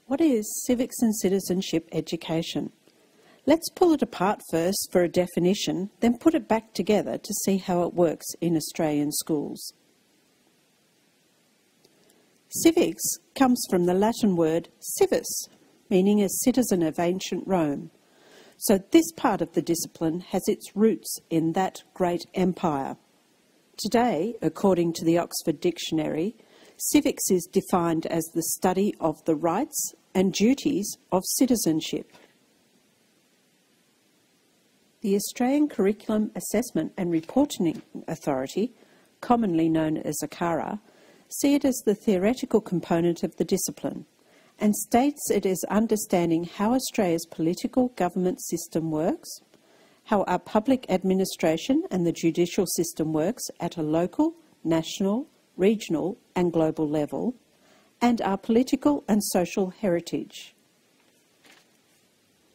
What is civics and citizenship education? Let's pull it apart first for a definition, then put it back together to see how it works in Australian schools. Civics comes from the Latin word civis, meaning a citizen of ancient Rome. So this part of the discipline has its roots in that great empire. Today, according to the Oxford Dictionary, civics is defined as the study of the rights and duties of citizenship. The Australian Curriculum Assessment and Reporting Authority, commonly known as ACARA, see it as the theoretical component of the discipline and states it is understanding how Australia's political government system works, how our public administration and the judicial system works at a local, national, regional and global level, and our political and social heritage.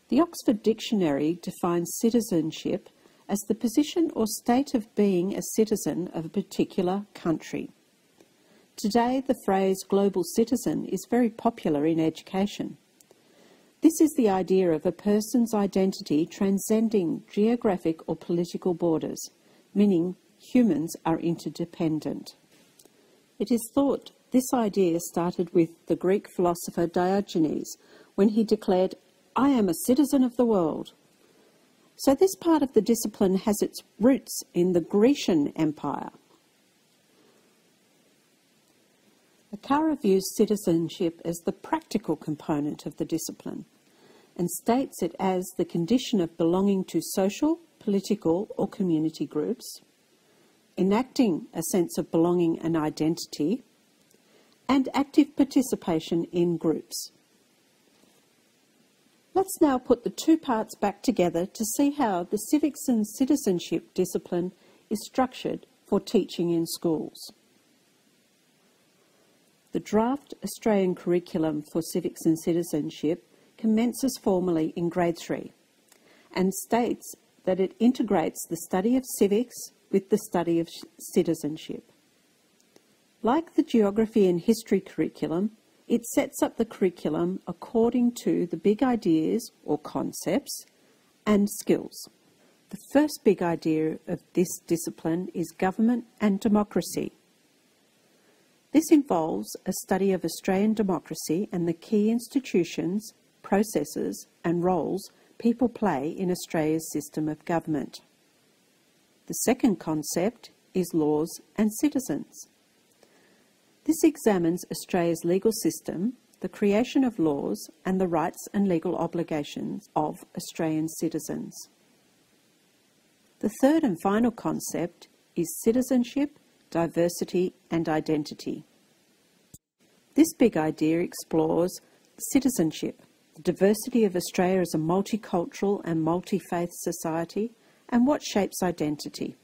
The Oxford Dictionary defines citizenship as the position or state of being a citizen of a particular country. Today, the phrase global citizen is very popular in education. This is the idea of a person's identity transcending geographic or political borders, meaning humans are interdependent. It is thought this idea started with the Greek philosopher Diogenes when he declared, "I am a citizen of the world." So this part of the discipline has its roots in the Grecian Empire. ACARA views citizenship as the practical component of the discipline and states it as the condition of belonging to social, political or community groups, enacting a sense of belonging and identity, and active participation in groups. Let's now put the two parts back together to see how the civics and citizenship discipline is structured for teaching in schools. The draft Australian curriculum for civics and citizenship commences formally in grade 3 and states that it integrates the study of civics with the study of citizenship. Like the geography and history curriculum, it sets up the curriculum according to the big ideas or concepts and skills. The first big idea of this discipline is government and democracy. This involves a study of Australian democracy and the key institutions, processes and roles people play in Australia's system of government. The second concept is laws and citizens. This examines Australia's legal system, the creation of laws and the rights and legal obligations of Australian citizens. The third and final concept is citizenship, diversity and identity. This big idea explores citizenship, the diversity of Australia as a multicultural and multi-faith society, and what shapes identity.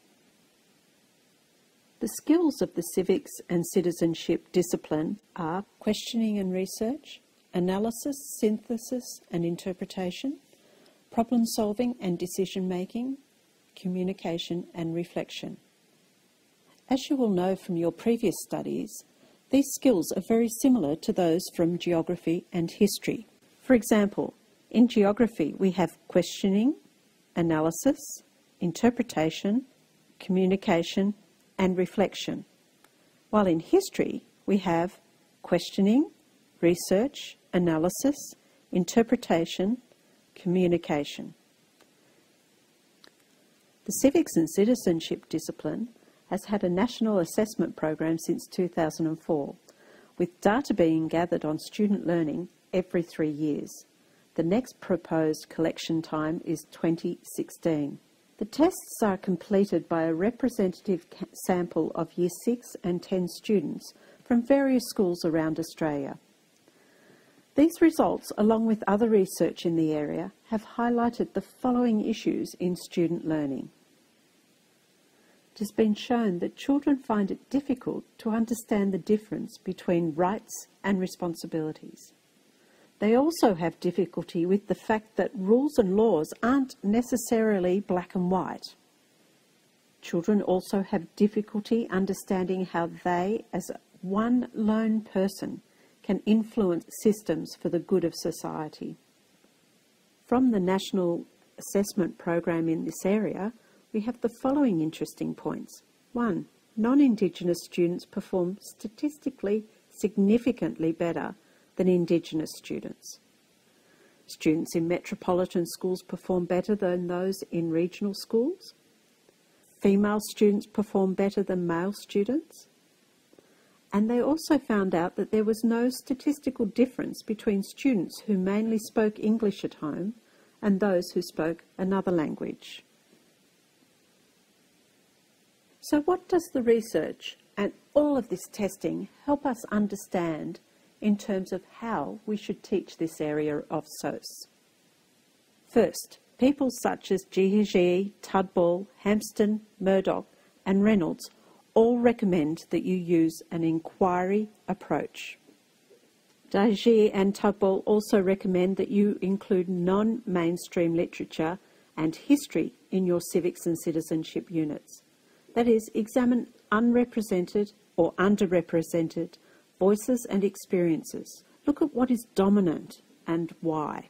The skills of the civics and citizenship discipline are questioning and research, analysis, synthesis and interpretation, problem solving and decision making, communication and reflection. As you will know from your previous studies, these skills are very similar to those from geography and history. For example, in geography we have questioning, analysis, interpretation, communication and reflection, while in history we have questioning, research, analysis, interpretation, communication. The civics and citizenship discipline has had a national assessment program since 2004, with data being gathered on student learning every 3 years. The next proposed collection time is 2016. The tests are completed by a representative sample of Year 6 and 10 students from various schools around Australia. These results, along with other research in the area, have highlighted the following issues in student learning. It has been shown that children find it difficult to understand the difference between rights and responsibilities. They also have difficulty with the fact that rules and laws aren't necessarily black and white. Children also have difficulty understanding how they, as one lone person, can influence systems for the good of society. From the National Assessment Program in this area, we have the following interesting points. 1. Non-Indigenous students perform statistically significantly better than Indigenous students. Students in metropolitan schools perform better than those in regional schools. Female students perform better than male students. And they also found out that there was no statistical difference between students who mainly spoke English at home and those who spoke another language. So what does the research and all of this testing help us understand in terms of how we should teach this area of SOS? First, people such as Jiaxi, Tudball, Hampston, Murdoch and Reynolds all recommend that you use an inquiry approach. Jiaxi and Tudball also recommend that you include non-mainstream literature and history in your civics and citizenship units. That is, examine unrepresented or underrepresented voices and experiences. Look at what is dominant and why.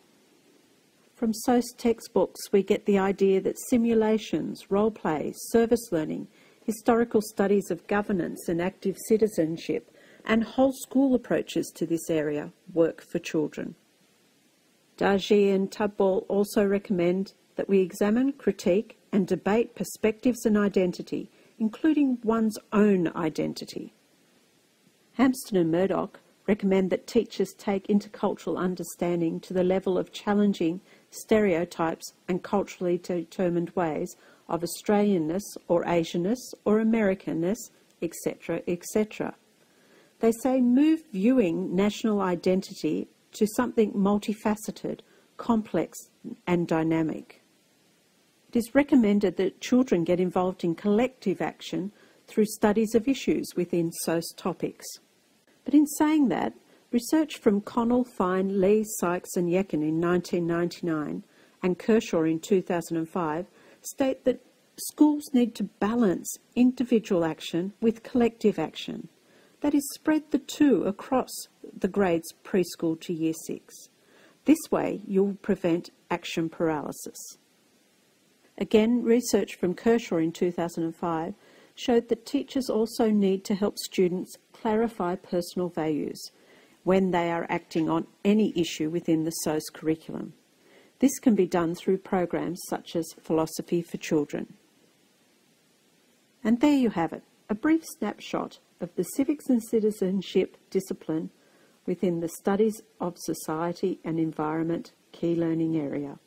From SOS textbooks, we get the idea that simulations, role play, service learning, historical studies of governance and active citizenship, and whole school approaches to this area work for children. Jiaxi and Tudball also recommend that we examine, critique, and debate perspectives and identity, including one's own identity. Hampston and Murdoch recommend that teachers take intercultural understanding to the level of challenging stereotypes and culturally determined ways of Australianness or Asianness or Americanness, etc., etc. They say move viewing national identity to something multifaceted, complex and dynamic. It is recommended that children get involved in collective action through studies of issues within SOS topics. But in saying that, research from Connell, Fine, Lee, Sykes and Yekin in 1999 and Kershaw in 2005 state that schools need to balance individual action with collective action. That is, spread the two across the grades preschool to year 6. This way you'll prevent action paralysis. Again, research from Kershaw in 2005 showed that teachers also need to help students clarify personal values when they are acting on any issue within the SOS curriculum. This can be done through programs such as Philosophy for Children. And there you have it, a brief snapshot of the Civics and Citizenship discipline within the Studies of Society and Environment key learning area.